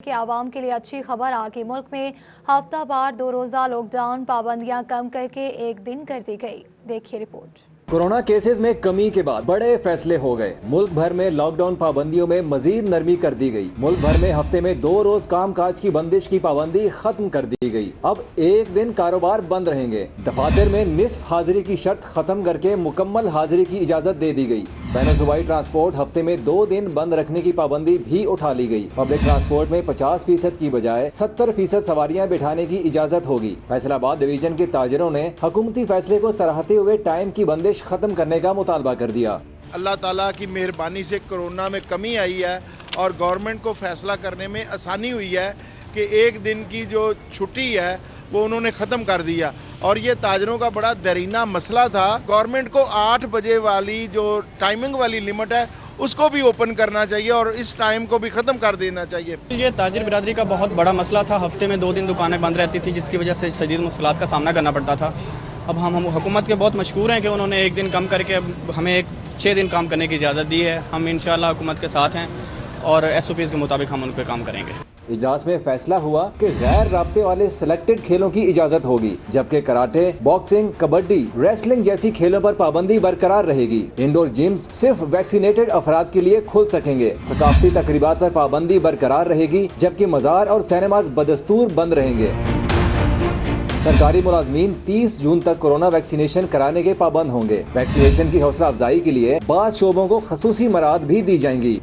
کہ عوام کے لیے اچھی خبر آگے ملک میں ہفتہ وار 2 روزہ لاک ڈاؤن پابندیاں کم کر کے 1 دن کر دی گئی۔ دیکھیے رپورٹ۔ کورونا کیسز میں کمی کے بعد بڑے فیصلے ہو گئے۔ ملک بھر میں لاک ڈاؤن پابندیوں میں مزید نرمی کر دی گئی۔ ملک بھر میں ہفتے میں 2 روز کام کاج کی بندش کی پابندی ختم کر دی گئی۔ اب 1 دن کاروبار بند رہیں گے۔ دفاتر میں نصف حاضری کی شرط ختم کر کے مکمل حاضری کی اجازت دے دی گئی۔ بین صوبائی ٹرانسپورٹ ہفتے میں 2 دن بند رکھنے کی پابندی بھی اٹھا لی گئی۔ پبلک ٹرانسپورٹ میں 50% کی بجائے 70% سواریاں بٹھانے کی اجازت ہوگی۔ فیصل آباد ڈویژن کے تاجروں نے حکومتی فیصلے کو سراہتے ہوئے ٹائم کی بندش ختم کرنے کا مطالبہ کر دیا۔ اللہ تعالیٰ کی مہربانی سے کورونا میں کمی آئی ہے اور گورنمنٹ کو فیصلہ کرنے میں آسانی ہوئی ہے کہ 1 دن کی جو چھٹی ہے وہ انہوں نے ختم کر دیا، اور یہ تاجروں کا بڑا دیرینہ مسئلہ تھا۔ گورنمنٹ کو 8 بجے والی جو ٹائمنگ والی لمٹ ہے اس کو بھی اوپن کرنا چاہیے اور اس ٹائم کو بھی ختم کر دینا چاہیے۔ یہ تاجر برادری کا بہت بڑا مسئلہ تھا۔ ہفتے میں 2 دن دکانیں بند رہتی تھی، جس کی وجہ سے شدید مشکلات کا سامنا کرنا پڑتا تھا۔ اب ہم حکومت کے بہت مشکور ہیں کہ انہوں نے 1 دن کم کر کے اب ہمیں 6 دن کام کرنے کی اجازت دی ہے۔ ہم انشاءاللہ حکومت کے ساتھ ہیں اور SOPs کے مطابق ہم ان پہ کام کریں گے۔ اجلاس میں فیصلہ ہوا کہ غیر رابطے والے سلیکٹڈ کھیلوں کی اجازت ہوگی، جبکہ کراٹے، باکسنگ، کبڈی، ریسلنگ جیسی کھیلوں پر پابندی برقرار رہے گی۔ انڈور جمز صرف ویکسینیٹڈ افراد کے لیے کھل سکیں گے۔ ثقافتی تقریبات پر پابندی برقرار رہے گی، جبکہ مزار اور سینماز بدستور بند رہیں گے۔ سرکاری ملازمین 30 جون تک کورونا ویکسینیشن کرانے کے پابند ہوں گے۔ ویکسینیشن کی حوصلہ افزائی کے لیے بعض شعبوں کو خصوصی مراعات بھی دی جائیں گی۔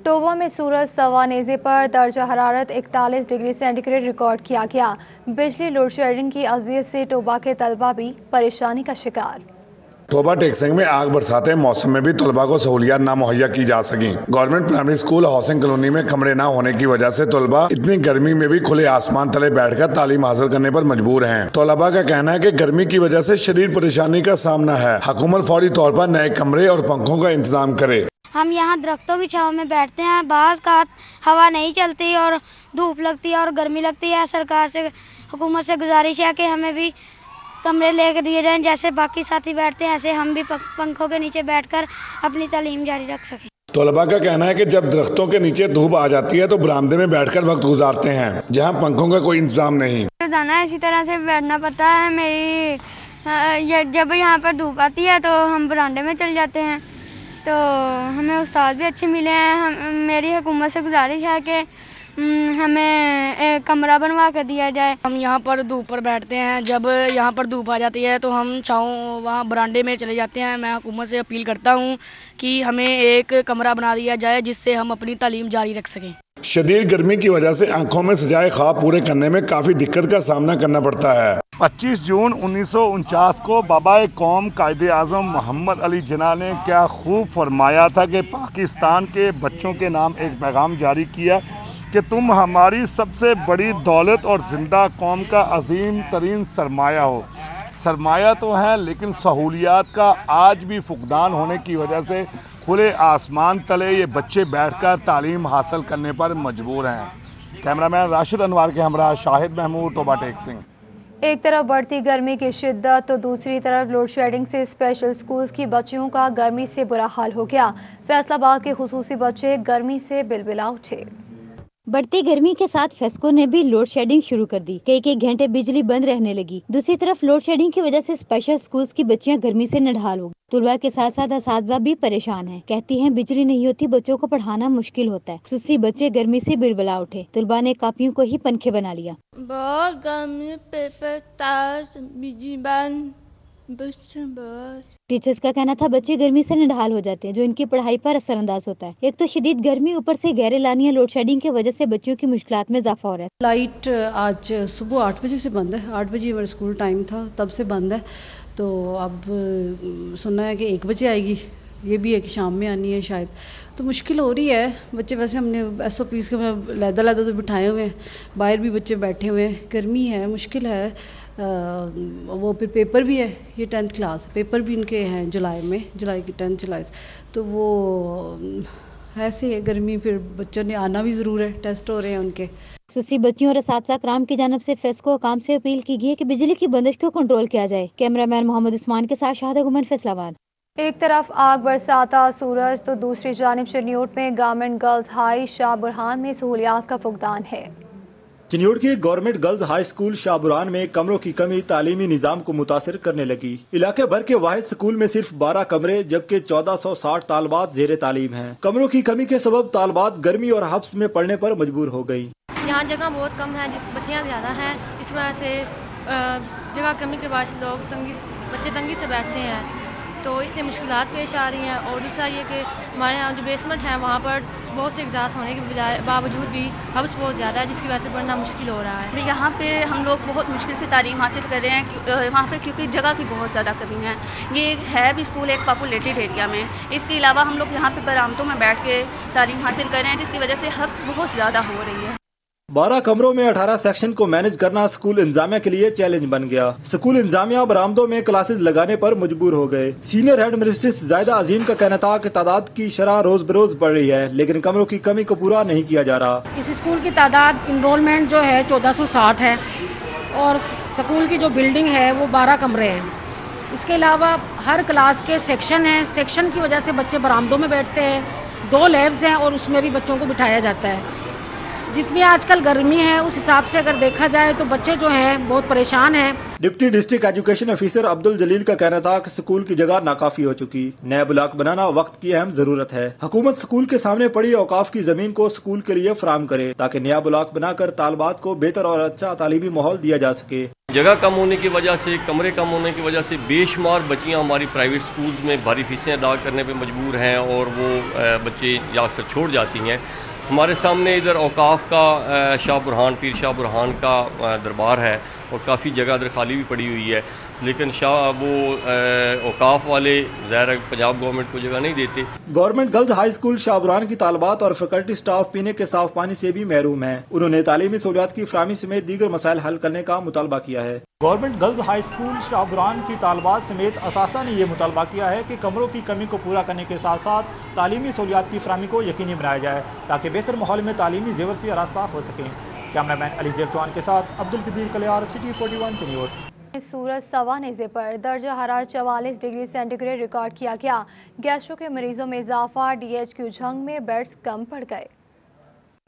ٹوبہ میں سورج سوا نیزے پر درجہ حرارت 41 ڈگری سینٹی گریڈ ریکارڈ کیا گیا۔ بجلی لوڈ شیڈنگ کی اذیت سے ٹوبہ کے طلبہ بھی پریشانی کا شکار۔ ٹوبہ ٹیکسنگ میں آگ برساتے موسم میں بھی طلباء کو سہولیات نہ مہیا کی جا سکیں۔ Government primary school housing colony میں کمرے نہ ہونے کی وجہ سے طلباء اتنی گرمی میں بھی کھلے آسمان تلے بیٹھ کر تعلیم حاصل کرنے پر مجبور ہیں۔ طلباء کا کہنا ہے کہ گرمی کی وجہ سے شدید پریشانی کا سامنا ہے۔ حکومت فوری طور پر نئے کمرے اور پنکھوں کا انتظام کرے۔ ہم یہاں درختوں کی چھاؤں میں بیٹھتے ہیں، بعض کا ہوا نہیں چلتی اور دھوپ لگتی ہے اور گرمی لگتی ہے۔ سرکار سے، حکومت سے گزارش ہے کہ ہمیں بھی کمرے لے کے دیے جائیں، جیسے باقی ساتھی بیٹھتے ہیں ایسے ہم بھی پنکھوں کے نیچے بیٹھ کر اپنی تعلیم جاری رکھ سکیں۔ طلباء کا کہنا ہے کہ جب درختوں کے نیچے دھوپ آ جاتی ہے تو برآمدے میں بیٹھ کر وقت گزارتے ہیں، جہاں پنکھوں کا کوئی انتظام نہیں۔ روزانہ اسی طرح سے بیٹھنا پڑتا ہے۔ جب یہاں پر دھوپ آتی ہے تو ہم برانڈے میں چل جاتے ہیں، تو ہمیں استاد بھی اچھے ملے ہیں۔ میری حکومت سے گزارش ہے کہ ہمیں ایک کمرہ بنوا کر دیا جائے۔ ہم یہاں پر دھوپ پر بیٹھتے ہیں، جب یہاں پر دھوپ آ جاتی ہے تو ہم چھاؤں وہاں برانڈے میں چلے جاتے ہیں۔ میں حکومت سے اپیل کرتا ہوں کہ ہمیں ایک کمرہ بنا دیا جائے جس سے ہم اپنی تعلیم جاری رکھ سکیں۔ شدید گرمی کی وجہ سے آنکھوں میں سجائے خواب پورے کرنے میں کافی دقت کا سامنا کرنا پڑتا ہے۔ 25 جون 1949 کو بابا قوم قائد اعظم محمد علی جناح نے کیا خوب فرمایا تھا کہ پاکستان کے بچوں کے نام ایک پیغام جاری کیا کہ تم ہماری سب سے بڑی دولت اور زندہ قوم کا عظیم ترین سرمایہ ہو۔ سرمایہ تو ہے لیکن سہولیات کا آج بھی فقدان ہونے کی وجہ سے کھلے آسمان تلے یہ بچے بیٹھ کر تعلیم حاصل کرنے پر مجبور ہیں۔ کیمرامین راشد انوار کے ہمراہ شاہد محمود، ٹوبہ ٹیکسنگ۔ ایک طرف بڑھتی گرمی کی شدت تو دوسری طرف لوڈ شیڈنگ سے اسپیشل سکولز کی بچیوں کا گرمی سے برا حال ہو گیا۔ فیصل آباد کے خصوصی بچے گرمی سے بلبلا اٹھے۔ بڑھتی گرمی کے ساتھ فیسکو نے بھی لوڈ شیڈنگ شروع کر دی۔ کئی گھنٹے بجلی بند رہنے لگی۔ دوسری طرف لوڈ شیڈنگ کی وجہ سے اسپیشل سکولز کی بچیاں گرمی سے نڈھال ہو گئی۔ طلباء کے ساتھ ساتھ اساتذہ بھی پریشان ہیں۔ کہتی ہیں بجلی نہیں ہوتی بچوں کو پڑھانا مشکل ہوتا ہے۔ خصوصی بچے گرمی سے بلبلا اٹھے۔ طلباء نے کاپیوں کو ہی پنکھے بنا لیا۔ بہت گرمی، پیپر تاش، بجلی بند، بس۔ ٹیچرز کا کہنا تھا بچے گرمی سے نڈھال ہو جاتے ہیں جو ان کی پڑھائی پر اثر انداز ہوتا ہے۔ ایک تو شدید گرمی، اوپر سے غیر اعلانیہ لوڈ شیڈنگ کی وجہ سے بچیوں کی مشکلات میں اضافہ ہو رہا ہے۔ لائٹ آج صبح 8 بجے سے بند ہے۔ 8 بجے ہمارا اسکول ٹائم تھا، تب سے بند ہے۔ تو اب سننا ہے کہ 1 بجے آئے گی، یہ بھی ہے کہ شام میں آنی ہے شاید، تو مشکل ہو رہی ہے۔ بچے ویسے ہم نے SOPs کے علیحدہ تو بٹھائے ہوئے ہیں، باہر بھی بچے بیٹھے ہوئے ہیں۔ گرمی ہے، مشکل ہے۔ وہ پھر پیپر بھی ہے، یہ 10th کلاس پیپر بھی ان کے ہیں جولائی کی 10 جولائی، تو وہ ایسے ہے گرمی، پھر بچوں نے آنا بھی ضرور ہے، ٹیسٹ ہو رہے ہیں ان کے۔ خصوصی بچیوں اور اساتذہ کرام کی جانب سے فیسکو حکام سے اپیل کی گئی ہے کہ بجلی کی بندش کو کنٹرول کیا جائے۔ کیمرہ مین محمد عثمان کے ساتھ شاہد گمن، فیصل آباد۔ ایک طرف آگ برساتا سورج تو دوسری جانب چنیوٹ میں گورنمنٹ گرلز ہائی شاہ برہان میں سہولیات کا فقدان ہے۔ چنیوٹ کے گورنمنٹ گرلز ہائی اسکول شاہ برہان میں کمروں کی کمی تعلیمی نظام کو متاثر کرنے لگی۔ علاقے بھر کے واحد اسکول میں صرف 12 کمرے جبکہ 1460 طالبات زیر تعلیم ہیں۔ کمروں کی کمی کے سبب طالبات گرمی اور حبس میں پڑھنے پر مجبور ہو گئی۔ یہاں جگہ بہت کم ہے، بچیاں زیادہ ہیں، اس وجہ سے جگہ کمی کے باعث بچے تنگی سے بیٹھتے ہیں، تو اس لیے مشکلات پیش آ رہی ہیں۔ اور دوسرا یہ کہ ہمارے یہاں جو بیسمنٹ ہے وہاں پر بہت سے اگزاس ہونے کے باوجود بھی حبس بہت زیادہ ہے، جس کی وجہ سے پڑھنا مشکل ہو رہا ہے۔ یہاں پہ ہم لوگ بہت مشکل سے تعلیم حاصل کر رہے ہیں وہاں پہ، کیونکہ جگہ کی بہت زیادہ کمی ہے۔ یہ ہے بھی اسکول ایک پاپولیٹڈ ایریا میں، اس کے علاوہ ہم لوگ یہاں پہ برآمدوں میں بیٹھ کے تعلیم حاصل کر رہے ہیں، جس کی وجہ سے حبس بہت زیادہ ہو رہی ہے۔ 12 کمروں میں 18 سیکشن کو مینج کرنا اسکول انتظامیہ کے لیے چیلنج بن گیا۔ اسکول انتظامیہ برآمدوں میں کلاسز لگانے پر مجبور ہو گئے۔ سینئر ہیڈ مسٹریس زائدہ عظیم کا کہنا تھا کہ تعداد کی شرح روز بروز بڑھ رہی ہے، لیکن کمروں کی کمی کو پورا نہیں کیا جا رہا۔ اس اسکول کی تعداد انرولمنٹ جو ہے 1460 ہے اور اسکول کی جو بلڈنگ ہے وہ 12 کمرے ہیں۔ اس کے علاوہ ہر کلاس کے سیکشن ہیں، سیکشن کی وجہ سے بچے برآمدوں میں بیٹھتے ہیں۔ 2 لیبز ہیں اور اس میں بھی بچوں کو بٹھایا جاتا ہے۔ جتنی آج کل گرمی ہے اس حساب سے اگر دیکھا جائے تو بچے جو ہیں بہت پریشان ہیں۔ ڈپٹی ڈسٹرکٹ ایجوکیشن آفیسر عبد الجلیل کا کہنا تھا کہ اسکول کی جگہ ناکافی ہو چکی، نیا بلاک بنانا وقت کی اہم ضرورت ہے۔ حکومت اسکول کے سامنے پڑی اوقاف کی زمین کو اسکول کے لیے فراہم کرے تاکہ نیا بلاک بنا کر طالبات کو بہتر اور اچھا تعلیمی ماحول دیا جا سکے۔ جگہ کم ہونے کی وجہ سے، کمرے کم ہونے کی وجہ سے بے شمار بچیاں ہماری پرائیویٹ سکولز میں بھاری فیسیں ادا کرنے پہ مجبور ہیں اور وہ بچے یا اکثر چھوڑ جاتی ہیں۔ ہمارے سامنے ادھر اوقاف کا شاہ برہان پیر شاہ برہان کا دربار ہے اور کافی جگہ ادھر خالی بھی پڑی ہوئی ہے، لیکن وہ اوقاف والے ظاہر پنجاب گورنمنٹ کو جگہ نہیں دیتے۔ گورنمنٹ گرلز ہائی اسکول شاہ برہان کی طالبات اور فیکلٹی سٹاف پینے کے صاف پانی سے بھی محروم ہیں۔ انہوں نے تعلیمی سہولیات کی فراہمی سمیت دیگر مسائل حل کرنے کا مطالبہ کیا ہے۔ گورنمنٹ گرلز ہائی اسکول شاہ برہان کی طالبات سمیت اساتذہ نے یہ مطالبہ کیا ہے کہ کمروں کی کمی کو پورا کرنے کے ساتھ ساتھ تعلیمی سہولیات کی فراہمی کو یقینی بنایا جائے تاکہ بہتر ماحول میں تعلیمی زیور سے آراستہ ہو سکیں۔ کیمرہ مین علی زیر چوہان کے ساتھ عبدالقدیر کلیار، سٹی 41 چنیوٹ۔ سورج سوا نیزے پر درجہ حرارت 44 ڈگری سینٹی گریڈ ریکارڈ کیا گیا۔ گیسٹرو کے مریضوں میں اضافہ، ڈی ایچ کیو جھنگ میں بیڈز کم پڑ گئے۔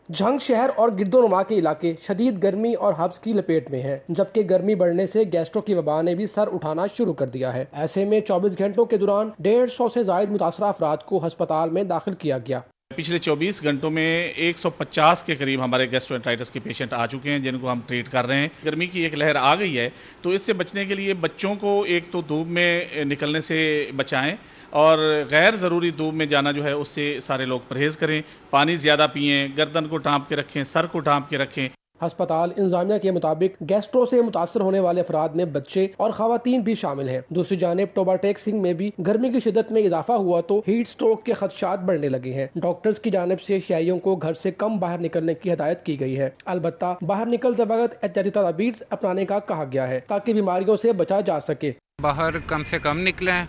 جھنگ شہر اور گرد و نما کے علاقے شدید گرمی اور حبس کی لپیٹ میں ہیں، جبکہ گرمی بڑھنے سے گیسٹرو کی وبا نے بھی سر اٹھانا شروع کر دیا ہے۔ ایسے میں 24 گھنٹوں کے دوران 150 سے زائد متاثرہ افراد کو ہسپتال میں داخل کیا گیا۔ پچھلے 24 گھنٹوں میں 150 کے قریب ہمارے گیسٹرو کے پیشنٹ آ چکے ہیں جن کو ہم ٹریٹ کر رہے ہیں۔ گرمی کی ایک لہر آ گئی ہے تو اس سے بچنے کے لیے بچوں کو ایک تو دھوپ میں نکلنے سے بچائیں اور غیر ضروری دھوپ میں جانا جو ہے اس سے سارے لوگ پرہیز کریں، پانی زیادہ پئیں، گردن کو ڈھانپ کے رکھیں، سر کو ڈھانپ کے رکھیں۔ ہسپتال انتظامیہ کے مطابق گیسٹرو سے متاثر ہونے والے افراد میں بچے اور خواتین بھی شامل ہیں۔ دوسری جانب ٹوبا ٹیک سنگھ میں بھی گرمی کی شدت میں اضافہ ہوا تو ہیٹ سٹروک کے خدشات بڑھنے لگے ہیں۔ ڈاکٹرز کی جانب سے شہریوں کو گھر سے کم باہر نکلنے کی ہدایت کی گئی ہے، البتہ باہر نکلتے وقت احتیاطی تدابیر اپنانے کا کہا گیا ہے تاکہ بیماریوں سے بچا جا سکے۔ باہر کم سے کم نکلیں،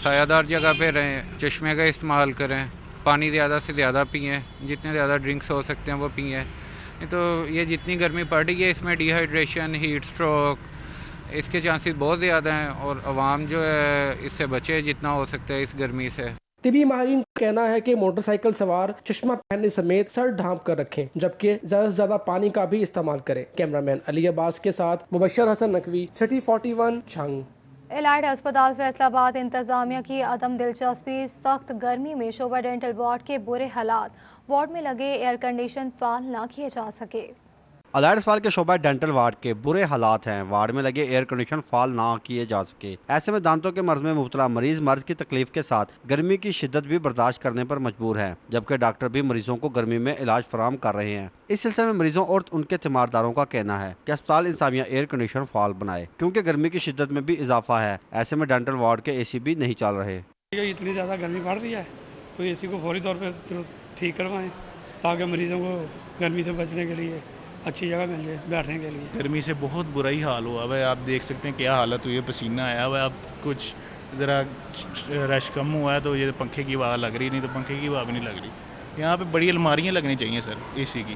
سایہ دار جگہ پہ رہیں، چشمے کا استعمال کریں، پانی زیادہ سے زیادہ پئیں، جتنے زیادہ ڈرنکس ہو سکتے ہیں وہ پئیں۔ تو یہ جتنی گرمی پڑ رہی ہے اس میں ڈی ہائیڈریشن، ہیٹ سٹروک اس کے چانسز بہت زیادہ ہیں اور عوام جو ہے اس سے بچے جتنا ہو سکتا ہے اس گرمی سے۔ طبی ماہرین کا کہنا ہے کہ موٹر سائیکل سوار چشمہ پہننے سمیت سر ڈھانپ کر رکھیں، جبکہ زیادہ سے زیادہ پانی کا بھی استعمال کریں۔ کیمرہ مین علی عباس کے ساتھ مبشر حسن نقوی، سٹی 41 جھنگ۔ الائٹ ہسپتال فیصل آباد انتظامیہ کی عدم دلچسپی، سخت گرمی میں شعبہ ڈینٹل وارڈ کے برے حالات، وارڈ میں لگے ایئر کنڈیشن فعال نہ کیے جا سکے۔ الائٹ ہسپتال کے شعبہ ڈینٹل وارڈ کے برے حالات ہیں، وارڈ میں لگے ایئر کنڈیشن فعال نہ کیے جا سکے۔ ایسے میں دانتوں کے مرض میں مبتلا مریض مرض کی تکلیف کے ساتھ گرمی کی شدت بھی برداشت کرنے پر مجبور ہیں، جبکہ ڈاکٹر بھی مریضوں کو گرمی میں علاج فراہم کر رہے ہیں۔ اس سلسلے میں مریضوں اور ان کے تیمارداروں کا کہنا ہے کہ ہسپتال انتظامیہ ایئر کنڈیشن فعال بنائے، کیونکہ گرمی کی شدت میں بھی اضافہ ہے۔ ایسے میں ڈینٹل وارڈ کے اے سی بھی نہیں چل رہے۔ اتنی زیادہ گرمی پڑ رہی ہے تو اے سی کو فوری طور پہ ٹھیک کروائیں تاکہ مریضوں کو گرمی سے بچنے کے لیے اچھی جگہ مل جائے بیٹھنے کے لیے۔ گرمی سے بہت برا ہی حال ہوا ہے، آپ دیکھ سکتے ہیں کیا حالت ہوئی ہے، پسینہ آیا ہوا ہے۔ اب کچھ ذرا رش کم ہوا ہے تو یہ پنکھے کی ہوا لگ رہی، نہیں تو پنکھے کی ہوا بھی نہیں لگ رہی۔ یہاں پہ بڑی الماریاں لگنی چاہیے سر اے سی کی۔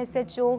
SHO